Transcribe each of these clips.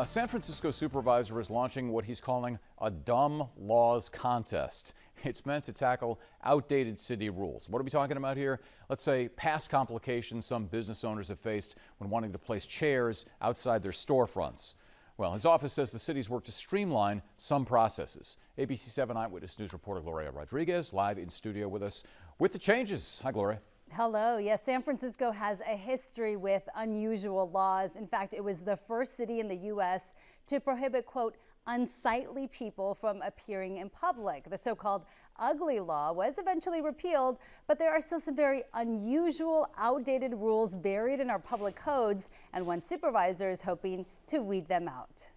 A San Francisco supervisor is launching what he's calling a dumb laws contest. It's meant to tackle outdated city rules. What are we talking about here? Let's say past complications some business owners have faced when wanting to place chairs outside their storefronts. Well, his office says the city's worked to streamline some processes. ABC 7 Eyewitness News reporter Gloria Rodriguez live in studio with us with the changes. Hi, Gloria. Hello. Yes, San Francisco has a history with unusual laws. In fact, it was the first city in the U.S. to prohibit, quote, unsightly people from appearing in public. The so-called ugly law was eventually repealed, but there are still some very unusual, outdated rules buried in our public codes, and one supervisor is hoping to weed them out.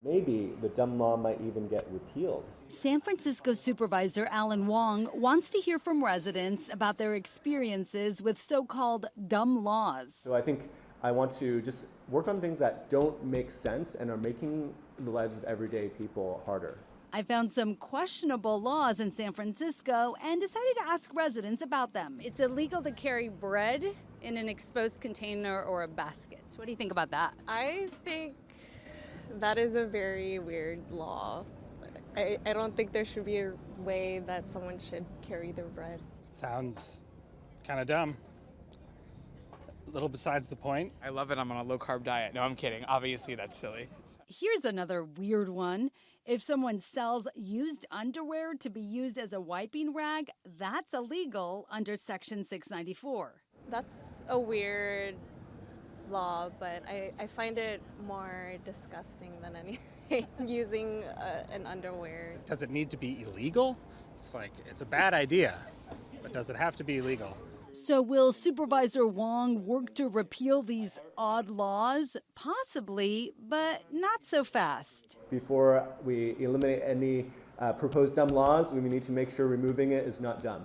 Maybe the dumb law might even get repealed. San Francisco Supervisor Alan Wong wants to hear from residents about their experiences with so-called dumb laws. So I think I want to just work on things that don't make sense and are making the lives of everyday people harder. I found some questionable laws in San Francisco and decided to ask residents about them. It's illegal to carry bread in an exposed container or a basket. What do you think about that? I think that is a very weird law. I don't think there should be a way that someone should carry their bread. Sounds kind of dumb. A little besides the point. I love it. I'm on a low-carb diet. No, I'm kidding. Obviously, that's silly. Here's another weird one. If someone sells used underwear to be used as a wiping rag, that's illegal under Section 694. That's a weird law, but I find it more disgusting than anything, using an underwear. Does it need to be illegal? It's a bad idea, but does it have to be illegal? So will Supervisor Wong work to repeal these odd laws? Possibly, but not so fast. Before we eliminate any proposed dumb laws, we need to make sure removing it is not dumb.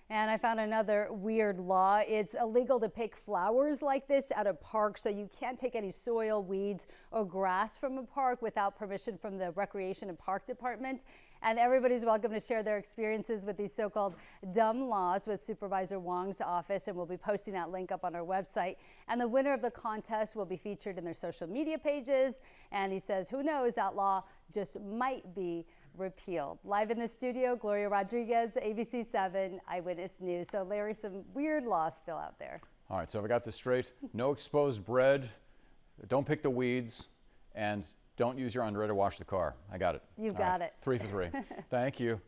And I found another weird law. It's illegal to pick flowers like this at a park, so you can't take any soil, weeds, or grass from a park without permission from the Recreation and Park Department. And everybody's welcome to share their experiences with these so-called dumb laws with Supervisor Wong's office, and we'll be posting that link up on our website. And the winner of the contest will be featured in their social media pages. And he says, who knows, that law just might be repealed. Live in the studio, Gloria Rodriguez, ABC 7 Eyewitness News. So Larry, some weird laws still out there. All right, so if I got this straight, no exposed bread, don't pick the weeds, and don't use your underwear to wash the car. I got it. You got it. 3 for 3. Thank you.